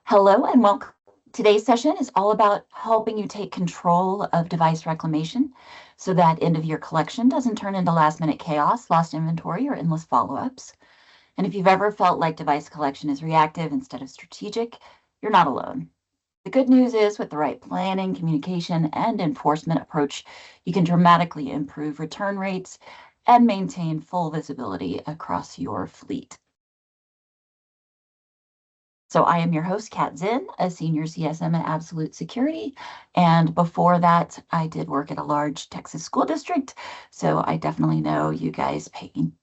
Hello and welcome. Today's session is all about helping you take control of device reclamation so that end of year collection doesn't turn into last minute chaos, lost inventory, or endless follow-ups. And if you've ever felt like device collection is reactive instead of strategic, you're not alone. The good news is with the right planning, communication, and enforcement approach, you can dramatically improve return rates and maintain full visibility across your fleet. So I am your host, Kat Zinn, a senior CSM at Absolute Security. And before that, I did work at a large Texas school district. So I definitely know you guys' pain.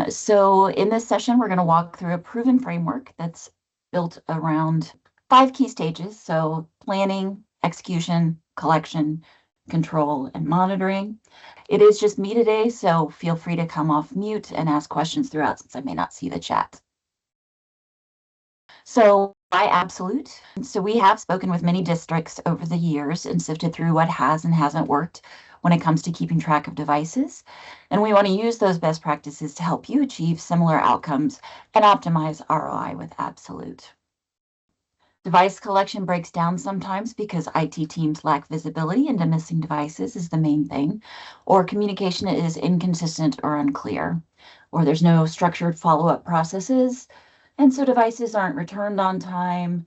So in this session, we're going to walk through a proven framework that's built around 5 key stages. So planning, execution, collection, control, and monitoring. It is just me today, so feel free to come off mute and ask questions throughout since I may not see the chat. So by Absolute, so we have spoken with many districts over the years and sifted through what has and hasn't worked when it comes to keeping track of devices. And we want to use those best practices to help you achieve similar outcomes and optimize ROI with Absolute. Device collection breaks down sometimes because IT teams lack visibility into missing devices is the main thing, or communication is inconsistent or unclear, or there's no structured follow-up processes, and so devices aren't returned on time,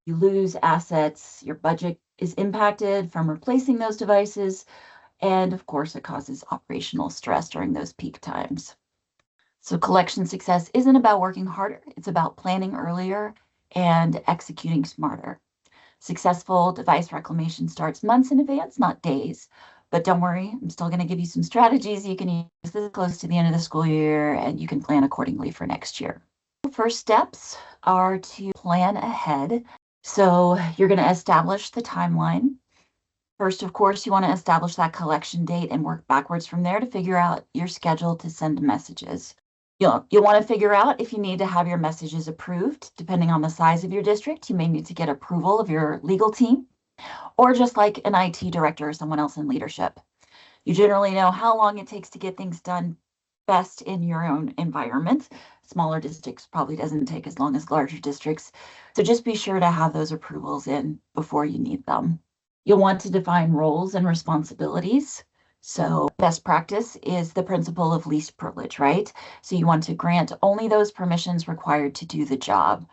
you lose assets, your budget is impacted from replacing those devices, and of course it causes operational stress during those peak times. So collection success isn't about working harder, it's about planning earlier and executing smarter. Successful device reclamation starts months in advance, not days. But don't worry, I'm still going to give you some strategies you can use this close to the end of the school year, and you can plan accordingly for next year. First steps are to plan ahead. So you're going to establish the timeline. First, of course, you want to establish that collection date and work backwards from there to figure out your schedule to send messages. You'll want to figure out if you need to have your messages approved. Depending on the size of your district, you may need to get approval of your legal team, or just like an IT director or someone else in leadership. You generally know how long it takes to get things done best in your own environment. Smaller districts probably doesn't take as long as larger districts. So just be sure to have those approvals in before you need them. You'll want to define roles and responsibilities. So best practice is the principle of least privilege, right? So you want to grant only those permissions required to do the job.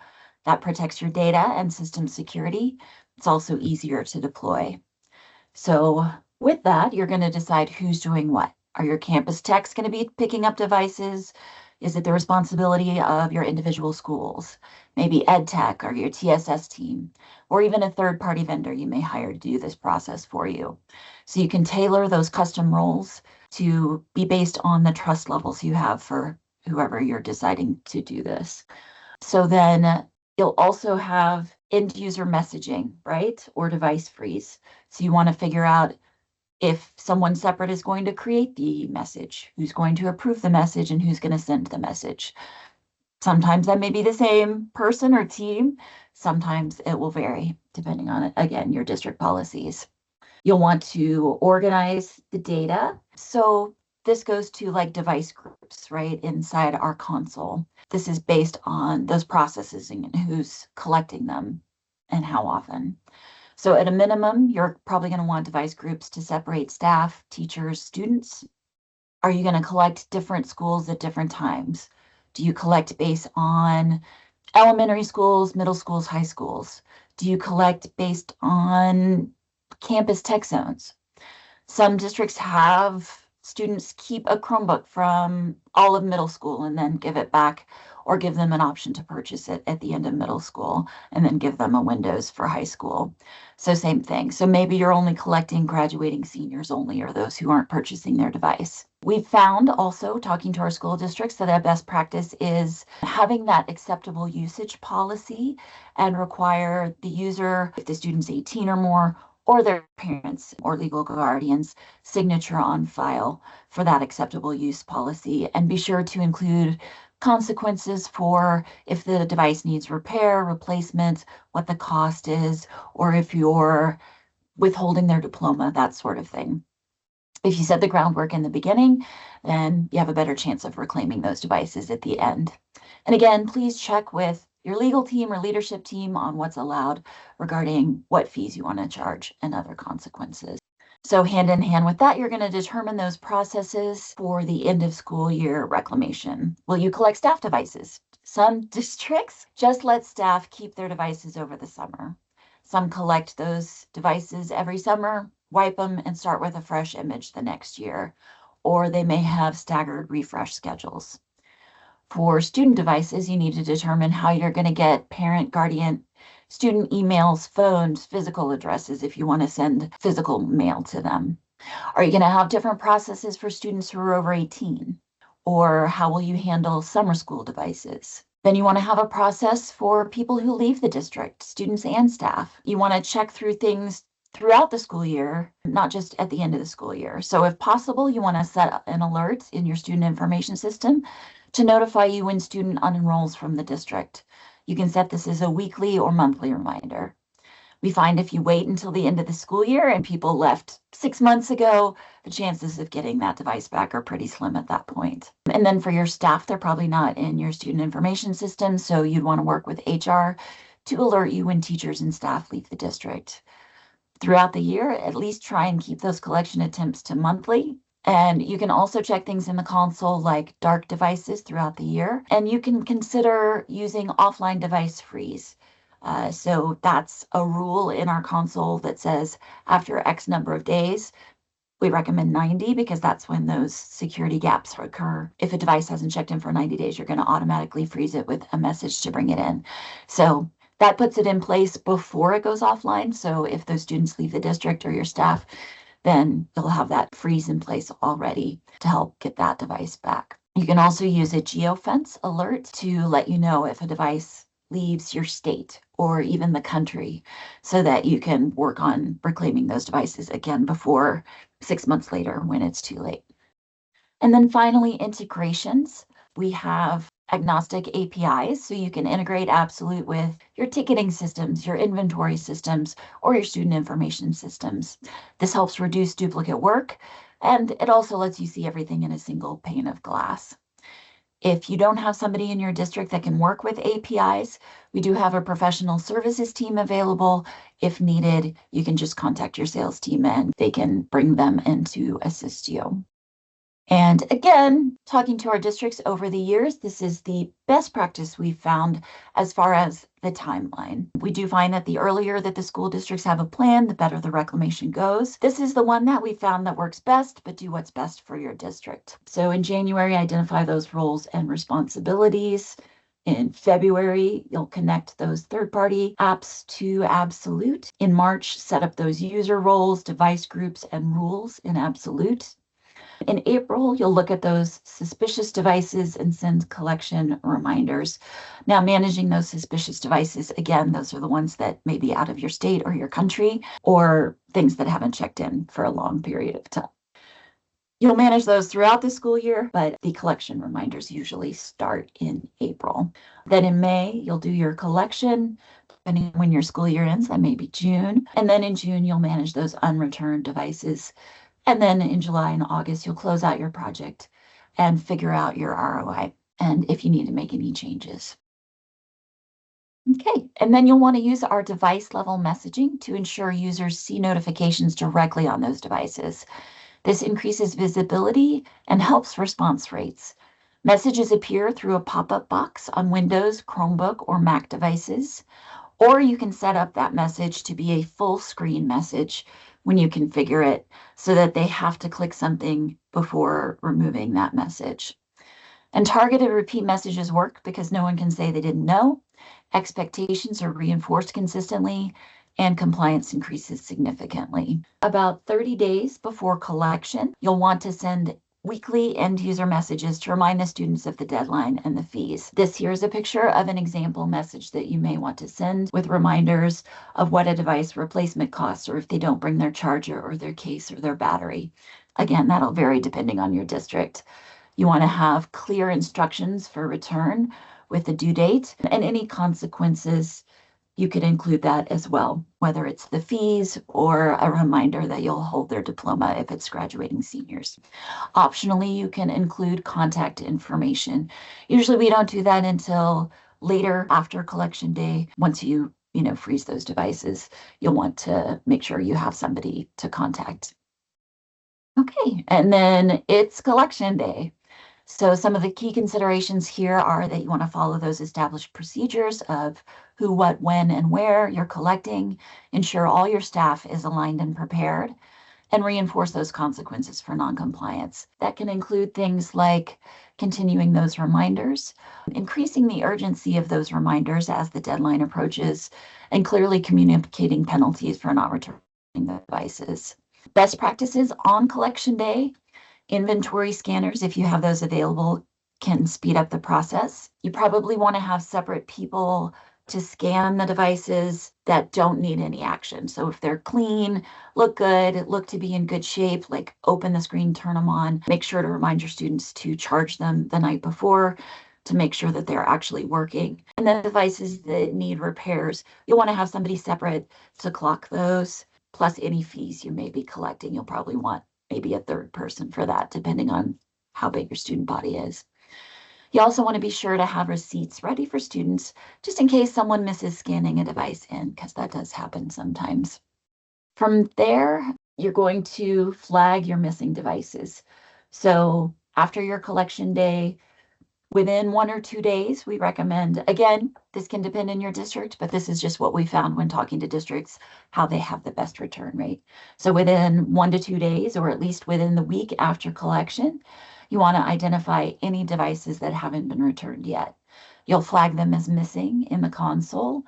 That protects your data and system security. It's also easier to deploy. So with that, you're going to decide who's doing what. Are your campus techs going to be picking up devices? Is it the responsibility of your individual schools? Maybe ed tech or your TSS team, or even a third-party vendor you may hire to do this process for you. So you can tailor those custom roles to be based on the trust levels you have for whoever you're deciding to do this. So then you'll also have end user messaging, right? Or device freeze. So you want to figure out if someone separate is going to create the message, who's going to approve the message, and who's going to send the message. Sometimes that may be the same person or team. Sometimes it will vary depending on, again, your district policies. You'll want to organize the data. So this goes to like device groups, right, inside our console. This is based on those processes and who's collecting them and how often. So at a minimum, you're probably going to want device groups to separate staff, teachers, students. Are you going to collect different schools at different times? Do you collect based on elementary schools, middle schools, high schools? Do you collect based on campus tech zones? Some districts have students keep a Chromebook from all of middle school and then give it back, or give them an option to purchase it at the end of middle school and then give them a Windows for high school. So same thing. So maybe you're only collecting graduating seniors only, or those who aren't purchasing their device. We've found also, talking to our school districts, that best practice is having that acceptable usage policy and require the user, if the student's 18 or more, or their parents or legal guardians' signature on file for that acceptable use policy, and be sure to include consequences for if the device needs repair, replacement, what the cost is, or if you're withholding their diploma, that sort of thing. If you set the groundwork in the beginning, then you have a better chance of reclaiming those devices at the end. And again, please check with your legal team or leadership team on what's allowed regarding what fees you want to charge and other consequences. So hand in hand with that, you're going to determine those processes for the end of school year reclamation. Will you collect staff devices? Some districts just let staff keep their devices over the summer. Some collect those devices every summer, wipe them, and start with a fresh image the next year. Or they may have staggered refresh schedules. For student devices, you need to determine how you're going to get parent, guardian, student emails, phones, physical addresses if you want to send physical mail to them. Are you going to have different processes for students who are over 18? Or how will you handle summer school devices? Then you want to have a process for people who leave the district, students and staff. You want to check through things throughout the school year, not just at the end of the school year. So if possible, you want to set an alert in your student information system to notify you when student unenrolls from the district. You can set this as a weekly or monthly reminder. We find if you wait until the end of the school year and people left 6 months ago, the chances of getting that device back are pretty slim at that point. And then for your staff, they're probably not in your student information system, so you'd want to work with HR to alert you when teachers and staff leave the district. Throughout the year, at least try and keep those collection attempts to monthly. And you can also check things in the console like dark devices throughout the year. And you can consider using offline device freeze. So that's a rule in our console that says after X number of days, we recommend 90 because that's when those security gaps occur. If a device hasn't checked in for 90 days, you're going to automatically freeze it with a message to bring it in. So that puts it in place before it goes offline. So if those students leave the district or your staff, then you'll have that freeze in place already to help get that device back. You can also use a geofence alert to let you know if a device leaves your state or even the country so that you can work on reclaiming those devices again before 6 months later when it's too late. And then finally, integrations. We have agnostic APIs, so you can integrate Absolute with your ticketing systems, your inventory systems, or your student information systems. This helps reduce duplicate work, and it also lets you see everything in a single pane of glass. If you don't have somebody in your district that can work with APIs, we do have a professional services team available. If needed, you can just contact your sales team and they can bring them in to assist you. And again, talking to our districts over the years, this is the best practice we've found as far as the timeline. We do find that the earlier that the school districts have a plan, the better the reclamation goes. This is the one that we found that works best, but do what's best for your district. So in January, identify those roles and responsibilities. In February, you'll connect those third-party apps to Absolute. In March, set up those user roles, device groups, and rules in Absolute. In April, you'll look at those suspicious devices and send collection reminders. Now, managing those suspicious devices, again, those are the ones that may be out of your state or your country, or things that haven't checked in for a long period of time. You'll manage those throughout the school year, but the collection reminders usually start in April. Then in May, you'll do your collection, depending on when your school year ends, that may be June. And then in June, you'll manage those unreturned devices. And then in July and August, you'll close out your project and figure out your ROI and if you need to make any changes. Okay, and then you'll want to use our device level messaging to ensure users see notifications directly on those devices. This increases visibility and helps response rates. Messages appear through a pop-up box on Windows, Chromebook, or Mac devices, or you can set up that message to be a full screen message when you configure it so that they have to click something before removing that message. And targeted repeat messages work because no one can say they didn't know. Expectations are reinforced consistently and compliance increases significantly. About 30 days before collection, you'll want to send weekly end user messages to remind the students of the deadline and the fees. This here is a picture of an example message that you may want to send with reminders of what a device replacement costs or if they don't bring their charger or their case or their battery. Again, that'll vary depending on your district. You want to have clear instructions for return with the due date and any consequences. You could include that as well, whether it's the fees or a reminder that you'll hold their diploma if it's graduating seniors. Optionally, you can include contact information. Usually we don't do that until later after collection day, once you freeze those devices, you'll want to make sure you have somebody to contact. Okay, and then it's collection day. So some of the key considerations here are that you want to follow those established procedures of who, what, when, and where you're collecting, ensure all your staff is aligned and prepared, and reinforce those consequences for noncompliance. That can include things like continuing those reminders, increasing the urgency of those reminders as the deadline approaches, and clearly communicating penalties for not returning the devices. Best practices on collection day: inventory scanners, if you have those available, can speed up the process. You probably want to have separate people to scan the devices that don't need any action. So if they're clean, look good, look to be in good shape, like open the screen, turn them on, make sure to remind your students to charge them the night before to make sure that they're actually working. And then devices that need repairs, you'll want to have somebody separate to clock those, plus any fees you may be collecting. You'll probably want maybe a third person for that, depending on how big your student body is. You also want to be sure to have receipts ready for students, just in case someone misses scanning a device in, because that does happen sometimes. From there, you're going to flag your missing devices. So after your collection day, within 1 or 2 days, we recommend, again, this can depend in your district, but this is just what we found when talking to districts, how they have the best return rate. So within 1 to 2 days, or at least within the week after collection, you want to identify any devices that haven't been returned yet. You'll flag them as missing in the console,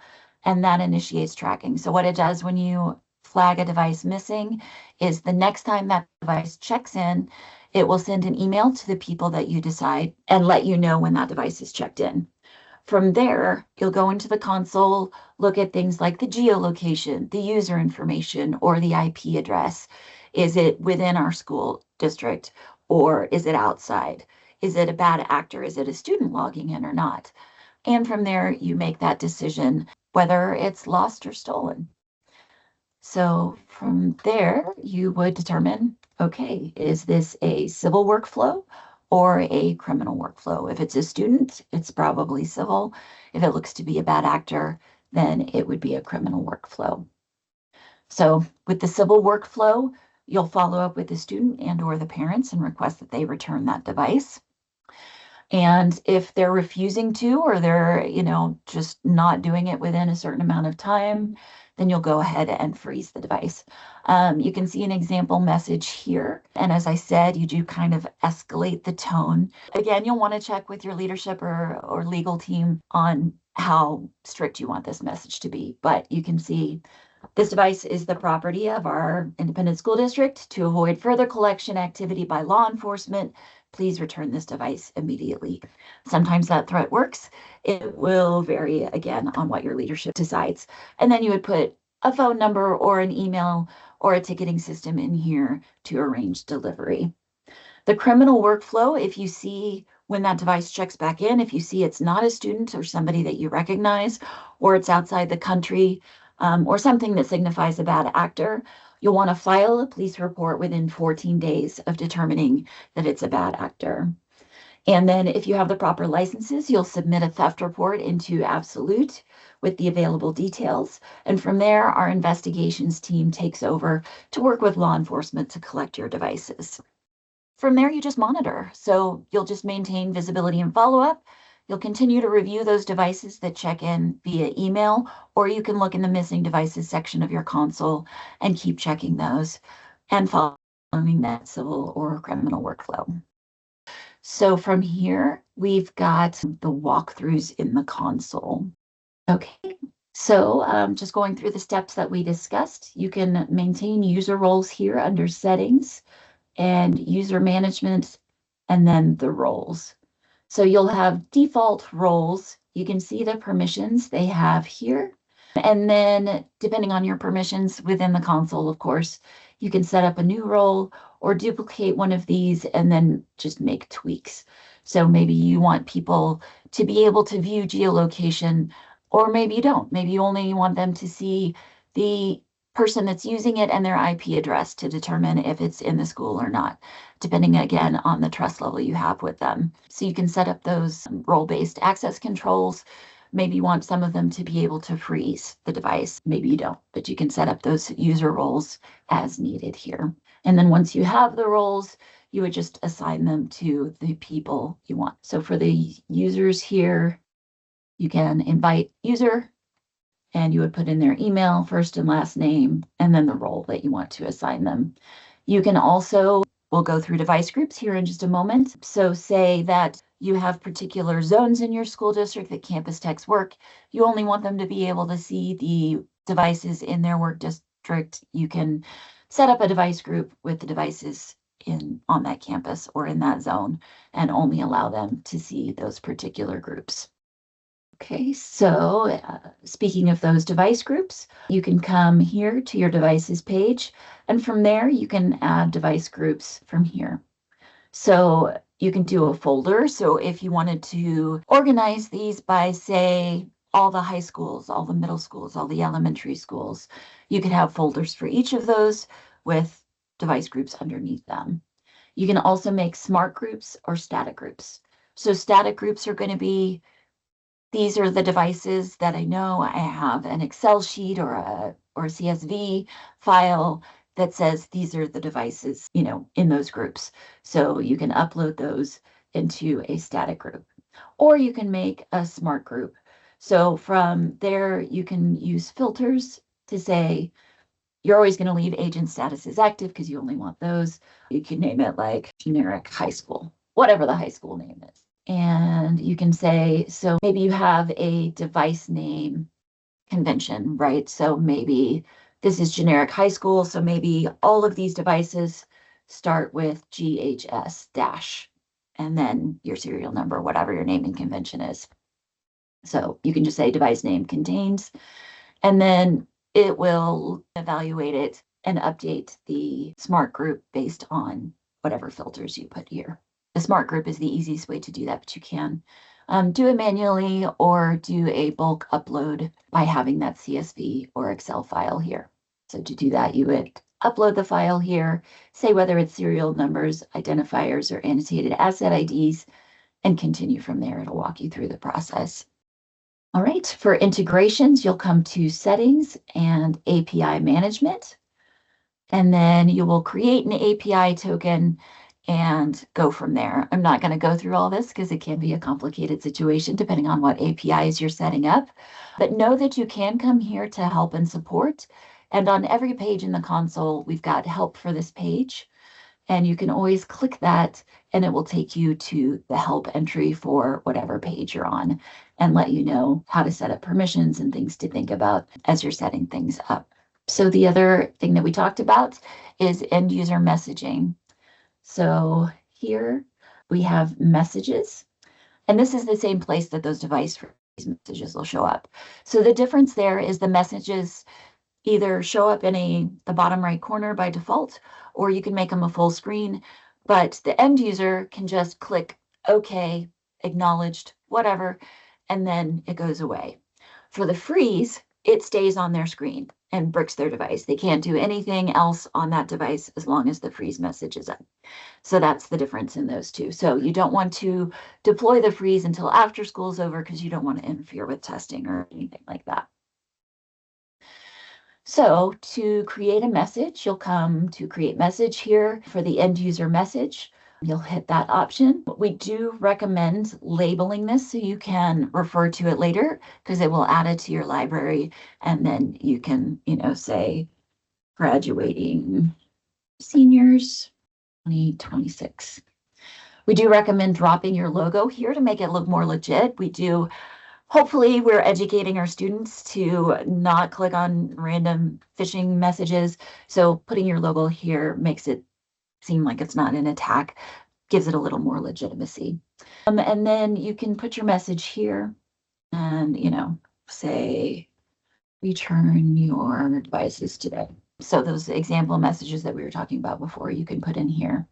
and that initiates tracking. So what it does when you flag a device missing is the next time that device checks in, it will send an email to the people that you decide and let you know when that device is checked in. From there, you'll go into the console, look at things like the geolocation, the user information, or the IP address. Is it within our school district, or is it outside? Is it a bad actor? Is it a student logging in or not? And from there, you make that decision whether it's lost or stolen. So from there, you would determine, okay, is this a civil workflow or a criminal workflow? If it's a student, it's probably civil. If it looks to be a bad actor, then it would be a criminal workflow. So with the civil workflow, you'll follow up with the student and or the parents and request that they return that device. And if they're refusing to, or they're, just not doing it within a certain amount of time, then you'll go ahead and freeze the device. You can see an example message here. And as I said, you do kind of escalate the tone. Again, you'll want to check with your leadership or legal team on how strict you want this message to be. But you can see this device is the property of our independent school district. To avoid further collection activity by law enforcement, please return this device immediately. Sometimes that threat works. It will vary, again, on what your leadership decides. And then you would put a phone number or an email or a ticketing system in here to arrange delivery. The criminal workflow, if you see when that device checks back in, if you see it's not a student or somebody that you recognize, or it's outside the country, or something that signifies a bad actor, you'll want to file a police report within 14 days of determining that it's a bad actor. And then if you have the proper licenses, you'll submit a theft report into Absolute with the available details. And from there, our investigations team takes over to work with law enforcement to collect your devices. From there, you just monitor. So you'll just maintain visibility and follow-up. You'll continue to review those devices that check in via email, or you can look in the missing devices section of your console and keep checking those and following that civil or criminal workflow. So from here, we've got the walkthroughs in the console. Okay, so just going through the steps that we discussed, you can maintain user roles here under settings and user management, and then the roles. So you'll have default roles. You can see the permissions they have here. And then depending on your permissions within the console, of course, you can set up a new role or duplicate one of these and then just make tweaks. So maybe you want people to be able to view geolocation, or maybe you don't. Maybe you only want them to see the person that's using it and their IP address to determine if it's in the school or not, depending again on the trust level you have with them. So you can set up those role-based access controls, Maybe you want some of them to be able to freeze the device. Maybe you don't, but you can set up those user roles as needed here. And then once you have the roles, you would just assign them to the people you want. So for the users here, you can invite user, and you would put in their email, first and last name, and then the role that you want to assign them. You can also, we'll go through device groups here in just a moment. So say that you have particular zones in your school district that campus techs work. You only want them to be able to see the devices in their work district. You can set up a device group with the devices on that campus or in that zone and only allow them to see those particular groups. Okay, so speaking of those device groups, you can come here to your devices page, and from there you can add device groups from here. So you can do a folder. So if you wanted to organize these by, say, all the high schools, all the middle schools, all the elementary schools, you could have folders for each of those with device groups underneath them. You can also make smart groups or static groups. So static groups are going to be, these are the devices that I know. I have an Excel sheet or a CSV file that says these are the devices, in those groups. So you can upload those into a static group, or you can make a smart group. So from there, you can use filters to say, you're always going to leave agent status as active because you only want those. You can name it like generic high school, whatever the high school name is. And you can say, so maybe you have a device name convention, right? So maybe this is generic high school. So maybe all of these devices start with GHS dash, and then your serial number, whatever your naming convention is. So you can just say device name contains, and then it will evaluate it and update the smart group based on whatever filters you put here. The smart group is the easiest way to do that, but you can do it manually or do a bulk upload by having that CSV or Excel file here. So to do that, you would upload the file here, say whether it's serial numbers, identifiers, or annotated asset IDs, and continue from there. It'll walk you through the process. All right, for integrations, you'll come to Settings and API Management, and then you will create an API token and go from there. I'm not going to go through all this because it can be a complicated situation depending on what APIs you're setting up, but know that you can come here to help and support. And on every page in the console, we've got help for this page, and you can always click that and it will take you to the help entry for whatever page you're on and let you know how to set up permissions and things to think about as you're setting things up. So the other thing that we talked about is end user messaging. So here we have messages, and this is the same place that those device messages will show up. So the difference there is the messages either show up in the bottom right corner by default, or you can make them a full screen, but the end user can just click OK, acknowledged, whatever, and then it goes away. For the freeze, it stays on their screen and bricks their device. They can't do anything else on that device as long as the freeze message is up. So that's the difference in those two. So you don't want to deploy the freeze until after school's over because you don't want to interfere with testing or anything like that. So to create a message, you'll come to create message here for the end user message. You'll hit that option. We do recommend labeling this so you can refer to it later because it will add it to your library, and then you can, say graduating seniors 2026. We do recommend dropping your logo here to make it look more legit. Hopefully we're educating our students to not click on random phishing messages. So putting your logo here makes it seem like it's not an attack, gives it a little more legitimacy. And then you can put your message here and, say, return your devices today. So those example messages that we were talking about before, you can put in here.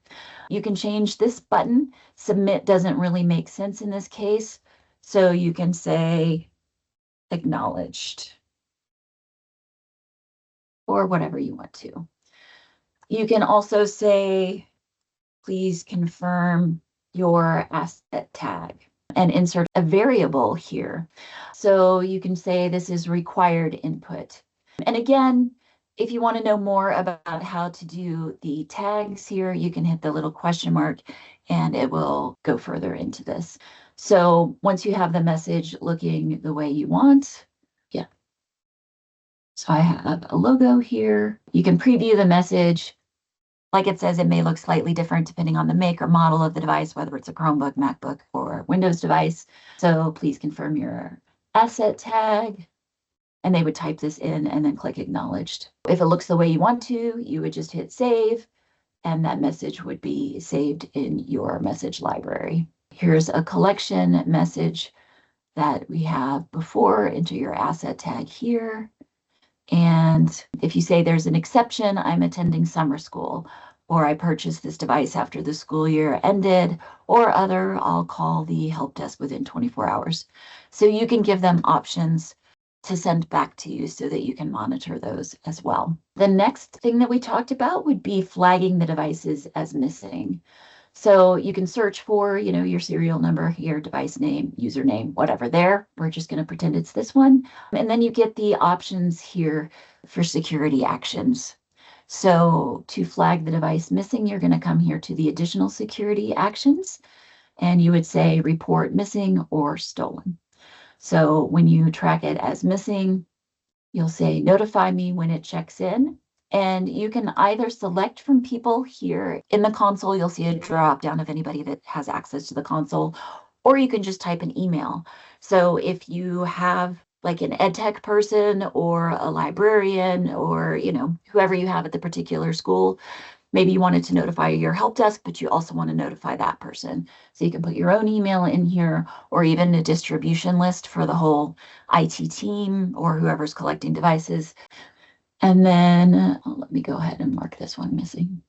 You can change this button. Submit doesn't really make sense in this case. So you can say acknowledged or whatever you want to. You can also say, please confirm your asset tag. and insert a variable here. So you can say this is required input. And again, if you want to know more about how to do the tags here, you can hit the little question mark and it will go further into this. So once you have the message looking the way you want, yeah. So I have a logo here. You can preview the message. Like it says, it may look slightly different depending on the make or model of the device, whether it's a Chromebook, MacBook, or Windows device. So please confirm your asset tag. And they would type this in and then click acknowledged. If it looks the way you want to, you would just hit save, and that message would be saved in your message library. Here's a collection message that we have before. Enter your asset tag here. And if you say there's an exception, I'm attending summer school, or I purchased this device after the school year ended, or other, I'll call the help desk within 24 hours. So you can give them options to send back to you so that you can monitor those as well. The next thing that we talked about would be flagging the devices as missing. So you can search for, your serial number, your device name, username, whatever there. We're just going to pretend it's this one. And then you get the options here for security actions. So to flag the device missing, you're going to come here to the additional security actions, and you would say report missing or stolen. So when you track it as missing, you'll say notify me when it checks in. And you can either select from people here in the console, you'll see a drop down of anybody that has access to the console, or you can just type an email. So if you have like an ed tech person or a librarian or, whoever you have at the particular school, maybe you wanted to notify your help desk, but you also want to notify that person. So you can put your own email in here, or even a distribution list for the whole IT team or whoever's collecting devices. And then let me go ahead and mark this one missing.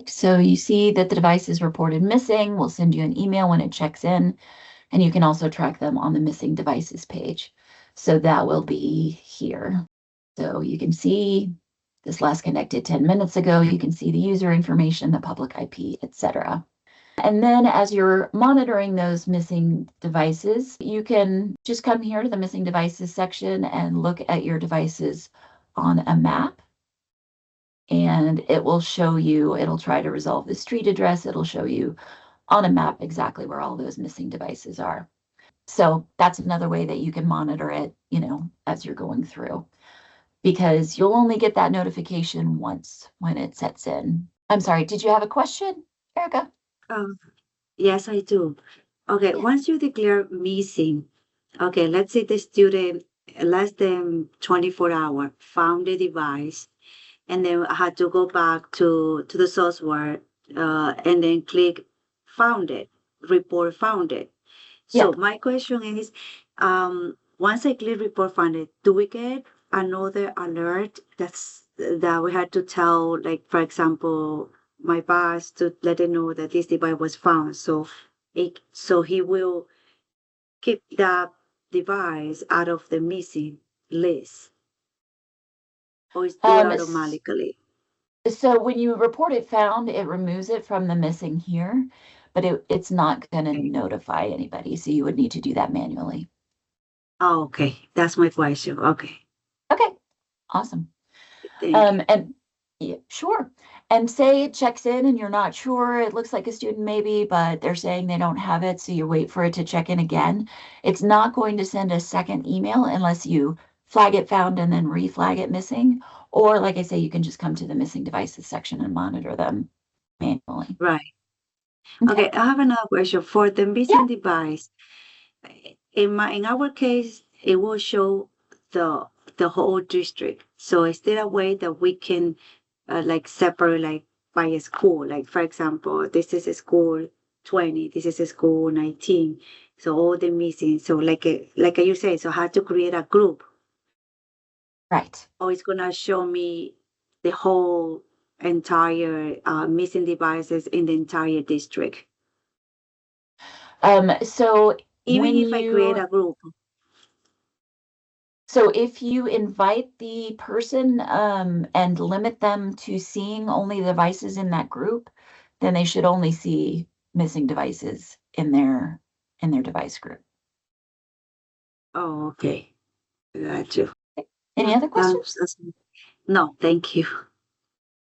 So you see that the device is reported missing. We'll send you an email when it checks in, and you can also track them on the missing devices page. So that will be here. So you can see this last connected 10 minutes ago. You can see the user information, the public IP, etc. And then as you're monitoring those missing devices, you can just come here to the missing devices section and look at your devices on a map. And it will show you, it'll try to resolve the street address. It'll show you on a map exactly where all those missing devices are. So that's another way that you can monitor it, as you're going through, because you'll only get that notification once when it sets in. I'm sorry, did you have a question, Erica? Um, yes, I do. Okay, Yeah. once you declare missing, okay, let's say the student less than 24 hours found the device and then had to go back to the software and then click found it, report found it. Yeah. So my question is, once I click report funded, do we get another alert that we had to tell, like for example, my boss to let them know that this device was found. So he will keep that device out of the missing list, or is do it Um, automatically. So when you report it found, it removes it from the missing here, but it's not going to Okay. notify anybody. So you would need to do that manually. Oh, okay. That's my question. Okay. Okay, awesome. Thank you. And yeah, sure. And say it checks in and you're not sure. It looks like a student maybe, but they're saying they don't have it. So you wait for it to check in again. It's not going to send a second email unless you flag it found and then reflag it missing. Or like I say, you can just come to the missing devices section and monitor them manually. Right. Okay. Okay. I have another question for the Yeah. missing device. In our case, it will show the whole district. So is there a way that we can like separate like by a school? Like for example, this is a school 20, this is a school 19. So all the missing. So like you say, so I had to create a group, Right. or it's gonna show me the whole entire missing devices in the entire district. So Even when if I create you, a group. So if you invite the person and limit them to seeing only the devices in that group, then they should only see missing devices in their device group. Oh, okay. Got you. Any Yeah, other questions? no, thank you.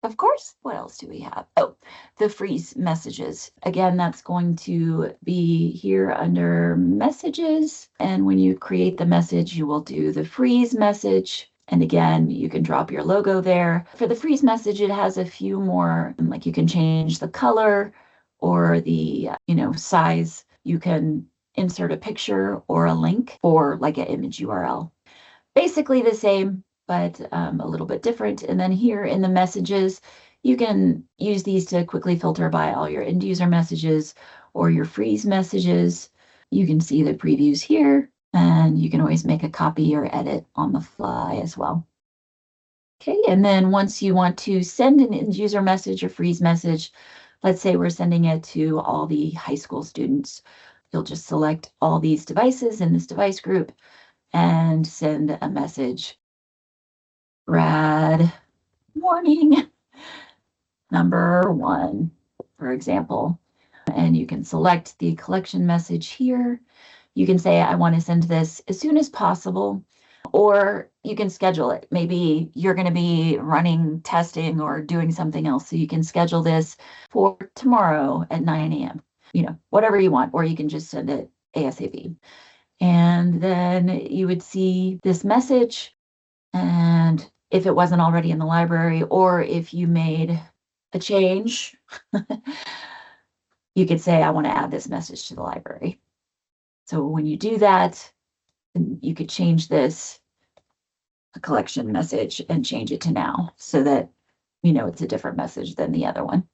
Of course. What else do we have? Oh, the freeze messages. Again, that's going to be here under messages. And when you create the message, you will do the freeze message. And again, you can drop your logo there. For the freeze message, it has a few more, like you can change the color or the, size. You can insert a picture or a link or like an image URL. Basically the same, but a little bit different. And then here in the messages, you can use these to quickly filter by all your end user messages or your freeze messages. You can see the previews here, and you can always make a copy or edit on the fly as well. Okay, and then once you want to send an end user message or freeze message, let's say we're sending it to all the high school students, you'll just select all these devices in this device group and send a message. Brad, warning, number 1, for example. And you can select the collection message here. You can say, I want to send this as soon as possible, or you can schedule it. Maybe you're going to be running testing or doing something else. So you can schedule this for tomorrow at 9 a.m., whatever you want, or you can just send it ASAP. And then you would see this message. And if it wasn't already in the library, or if you made a change, you could say, I want to add this message to the library. So when you do that, you could change this a collection message and change it to now so that it's a different message than the other one.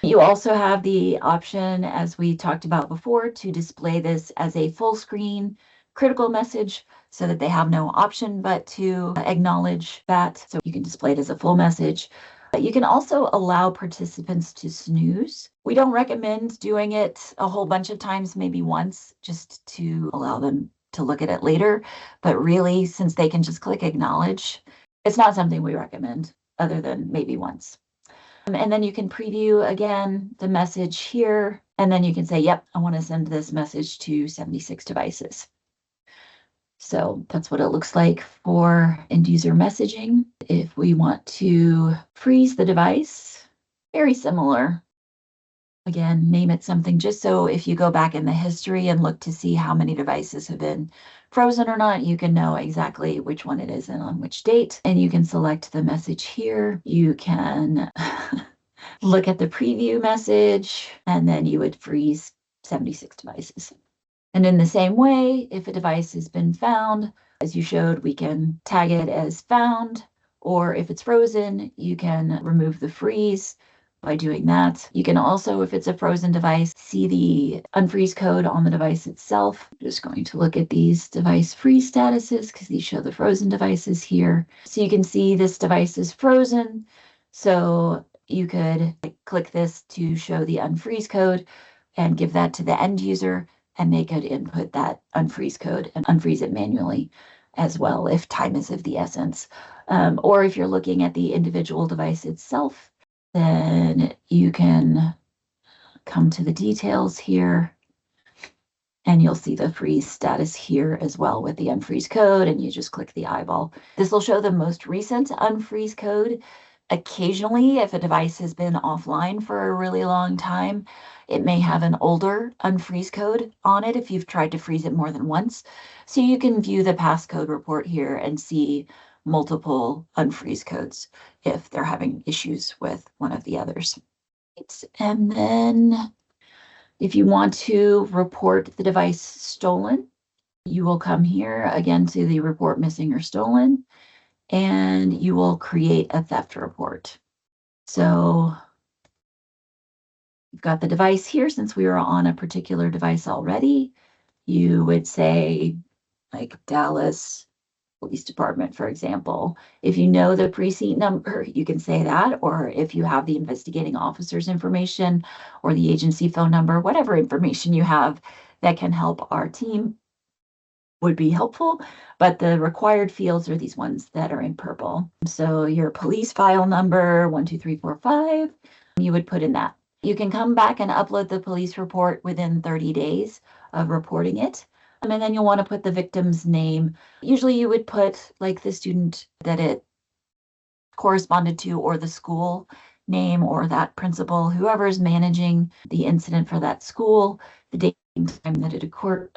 You also have the option, as we talked about before, to display this as a full screen critical message so that they have no option but to acknowledge that. So you can display it as a full message. But you can also allow participants to snooze. We don't recommend doing it a whole bunch of times, maybe once, just to allow them to look at it later. But really, since they can just click acknowledge, it's not something we recommend other than maybe once. And then you can preview again the message here, and then you can say, yep, I want to send this message to 76 devices. So that's what it looks like for end user messaging. If we want to freeze the device, very similar. Again, name it something just so if you go back in the history and look to see how many devices have been frozen or not, you can know exactly which one it is and on which date. And you can select the message here. You can look at the preview message, and then you would freeze 76 devices. And in the same way, if a device has been found, as you showed, we can tag it as found, or if it's frozen, you can remove the freeze by doing that. You can also, if it's a frozen device, see the unfreeze code on the device itself. I'm just going to look at these device freeze statuses because these show the frozen devices here. So you can see this device is frozen. So you could click this to show the unfreeze code and give that to the end user, and they could input that unfreeze code and unfreeze it manually as well if time is of the essence. Or if you're looking at the individual device itself, then you can come to the details here, and you'll see the freeze status here as well with the unfreeze code, and you just click the eyeball. This will show the most recent unfreeze code. Occasionally, if a device has been offline for a really long time, it may have an older unfreeze code on it if you've tried to freeze it more than once. So you can view the passcode report here and see multiple unfreeze codes if they're having issues with one of the others. And then if you want to report the device stolen, you will come here again to the report missing or stolen, and you will create a theft report. So you've got the device here. Since we were on a particular device already, you would say like Dallas Police Department, for example. If you know the precinct number, you can say that, or if you have the investigating officer's information or the agency phone number, whatever information you have that can help our team, would be helpful, but the required fields are these ones that are in purple. So your police file number, 12345, you would put in that. You can come back and upload the police report within 30 days of reporting it. And then you'll want to put the victim's name. Usually you would put like the student that it corresponded to or the school name or that principal, whoever is managing the incident for that school, the date and time that it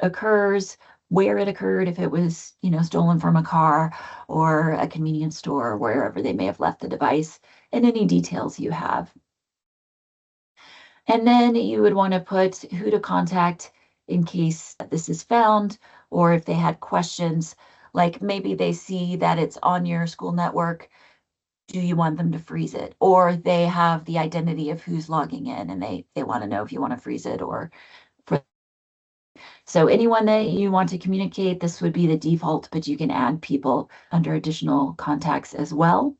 occurs, where it occurred, if it was, stolen from a car or a convenience store, wherever they may have left the device, and any details you have. And then you would want to put who to contact in case this is found, or if they had questions, like maybe they see that it's on your school network, do you want them to freeze it? Or they have the identity of who's logging in and they want to know if you want to freeze it or for. So anyone that you want to communicate, this would be the default, but you can add people under additional contacts as well.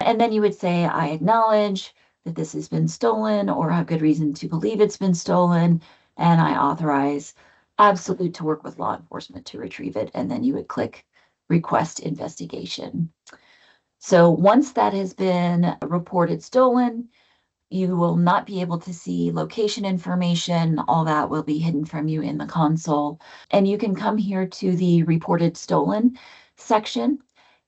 And then you would say, I acknowledge that this has been stolen or have good reason to believe it's been stolen, and I authorize Absolute to work with law enforcement to retrieve it. And then you would click request investigation. So once that has been reported stolen, you will not be able to see location information. All that will be hidden from you in the console. And you can come here to the reported stolen section.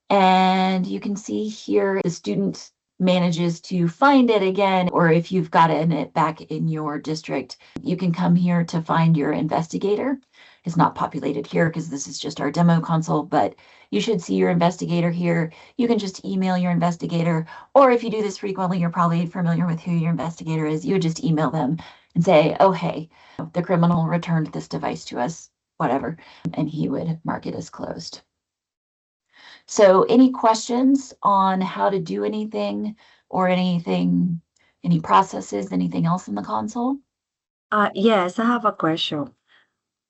And you can see here the student manages to find it again, or if you've gotten it back in your district, you can come here to find your investigator. It's not populated here because this is just our demo console, but you should see your investigator here. You can just email your investigator, or if you do this frequently, you're probably familiar with who your investigator is. You would just email them and say, oh, hey, the criminal returned this device to us, whatever, and he would mark it as closed. So any questions on how to do anything or anything, any processes, anything else in the console? Yes, I have a question.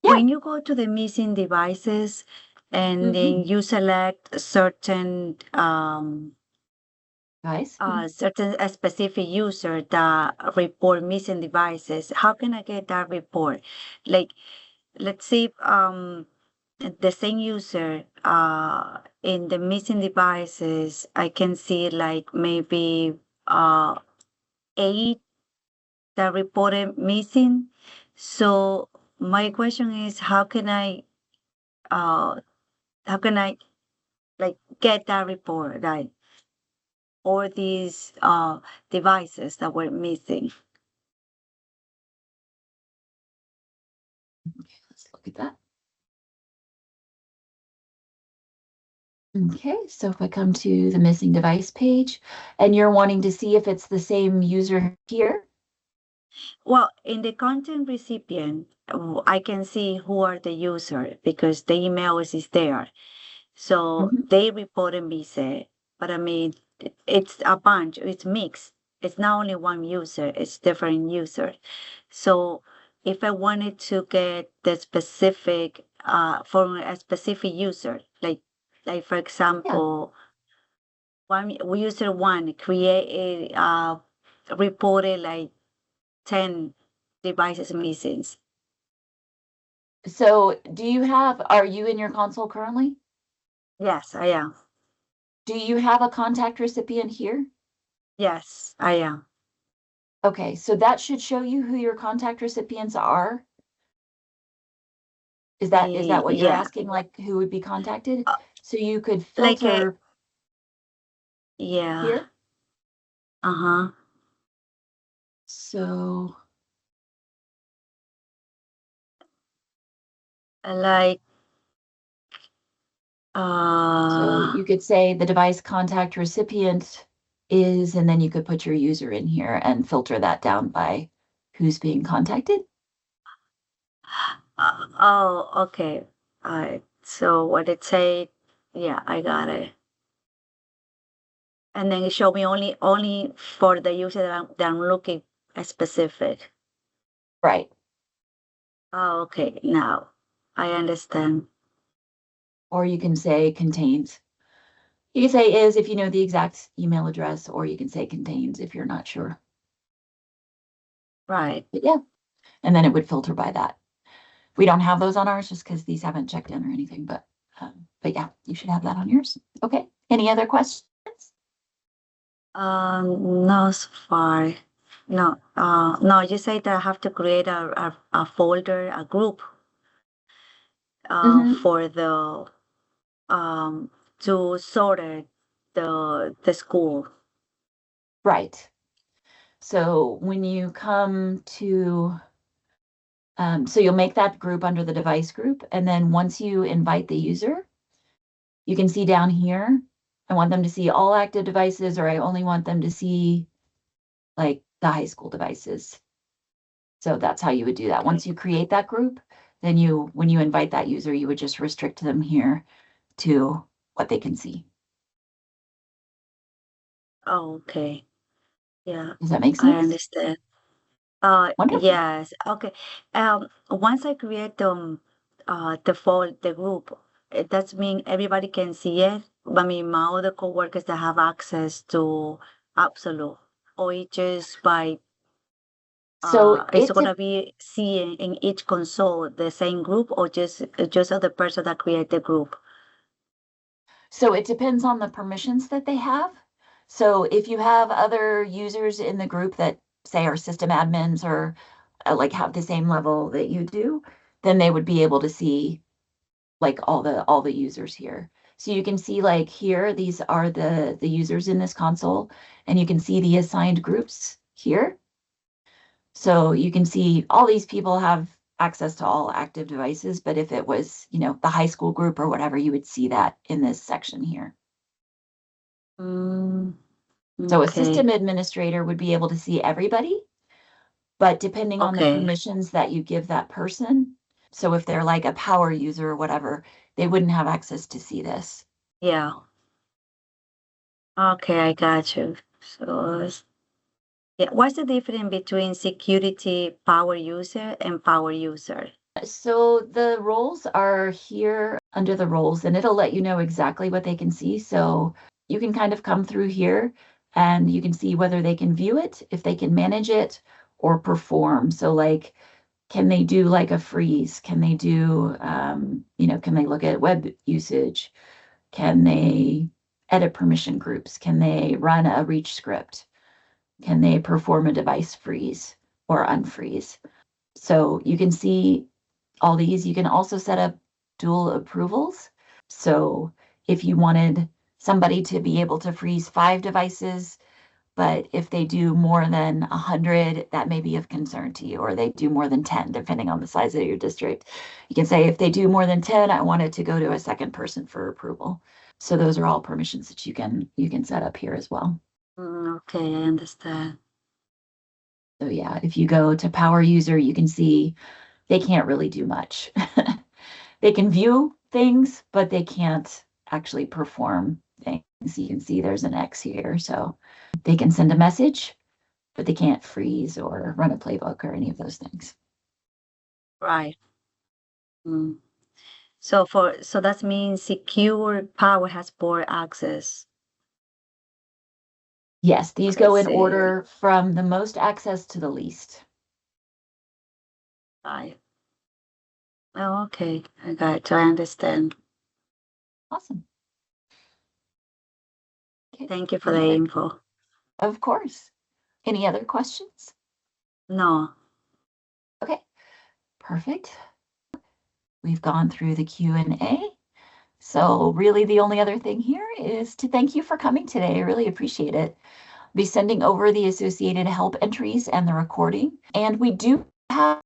Yeah. When you go to the missing devices and Mm-hmm. then you select Guys. Mm-hmm. certain a specific user that report missing devices, how can I get that report? Like, let's say the same user in the missing devices, I can see like maybe 8 that reported missing. So my question is, uh how can I like get that report, like all these devices that were missing? Let's look at that. Okay, so if I come to the missing device page and you're wanting to see if it's the same user here. Well, in the content recipient, I can see who are the user because the email is there. So Mhm. they reported missing, but I mean, it's a bunch, it's mixed. It's not only one user, it's different users. So if I wanted to get the specific from a specific user, like for Yeah. example, one user one created reported like 10 devices missing. So are you in your console currently? Yes, I am. Do you have a contact recipient here? Yes, I am. Okay, so that should show you who your contact recipients are. Is that what you're Yeah. asking, like who would be contacted? Uh, So you could like a filter yeah. here. Uh-huh. So Like so you could say the device contact recipient is, and then you could put your user in here and filter that down by who's being contacted. oh, okay. All right. So what it say? Yeah, I got it. And then it showed me only for the user that I'm looking specific. Right. Oh, okay. Now I understand. Or you can say contains. You can say is if you know the exact email address, or you can say contains if you're not sure. Right. But yeah, and then it would filter by that. We don't have those on ours just because these haven't checked in or anything, but yeah, you should have that on yours. Okay. Any other questions? No, so far. No, no, you say that I have to create a folder, a group, Mm-hmm. for the, um, to sort it, the school. Right. So when you come to, so you'll make that group under the device group. And then once you invite the user, you can see down here, I want them to see all active devices, or I only want them to see like the high school devices. So that's how you would do that. Okay. Once you create that group, then when you invite that user, you would just restrict them here to what they can see. Oh, okay. Yeah, Does that make I sense? understand. Wonderful. Yes. Okay. Once I create the group, that mean everybody can see it. I mean, my other coworkers that have access to Absolute, or it just by, So it's gonna be seeing in each console the same group, or just the person that create the group. it depends on the permissions that they have. So if you have other users in the group that say are system admins or like have the same level that you do, then they would be able to see like all the users here. So you can see like here, these are the users in this console, and you can see the assigned groups here. So you can see all these people have access to all active devices, but if it was, the high school group or whatever, you would see that in this section here. Mm, So a okay. system administrator would be able to see everybody, but depending on the Okay. permissions that you give that person, so if they're like a power user or whatever, they wouldn't have access to see this. Yeah. Okay, I got you. So, yeah, what's the difference between security power user and power user? So the roles are here under the roles, and it'll let you know exactly what they can see. So you can kind of come through here and you can see whether they can view it, if they can manage it, or perform. So like, can they do like a freeze? Can they do, can they look at web usage? Can they edit permission groups? Can they run a reach script? Can they perform a device freeze or unfreeze? So you can see all these. You can also set up dual approvals. So if you wanted somebody to be able to freeze 5 devices, but if they do more than 100, that may be of concern to you, or they do more than 10, depending on the size of your district. You can say, if they do more than 10, I want it to go to a second person for approval. So those are all permissions that you can set up here as well. Okay, I understand. So yeah, if you go to power user, you can see they can't really do much. They can view things, but they can't actually perform things. You can see there's an X here. So they can send a message, but they can't freeze or run a playbook or any of those things. Right. Mm. So that means secure power has poor access. Yes, these I go in see. order from the most access to the least. Right. Oh, okay. I got you. I understand. Awesome. Okay. Thank you for the Any other? info. Of course. Any other questions? No. Okay, perfect. We've gone through the Q&A. So really the only other thing here is to thank you for coming today. I really appreciate it. I'll be sending over the associated help entries and the recording. And we do have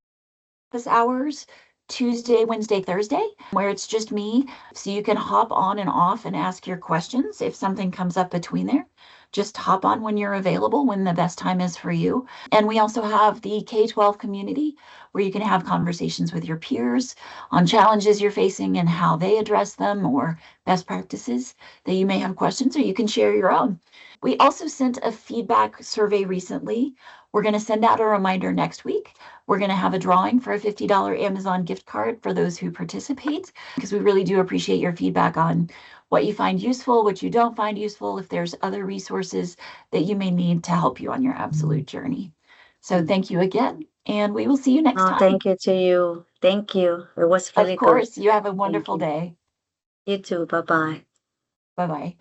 office hours Tuesday, Wednesday, Thursday, where it's just me. So you can hop on and off and ask your questions if something comes up between there. Just hop on when you're available, when the best time is for you. And we also have the K-12 community where you can have conversations with your peers on challenges you're facing and how they address them, or best practices that you may have questions, or you can share your own. We also sent a feedback survey recently. We're going to send out a reminder next week. We're going to have a drawing for a $50 Amazon gift card for those who participate, because we really do appreciate your feedback on what you find useful, what you don't find useful, if there's other resources that you may need to help you on your absolute journey. So thank you again, and we will see you next No, time. thank you to you. Thank you. It was Of really good. course, you have a Thank wonderful you. day. You too. Bye bye. Bye bye.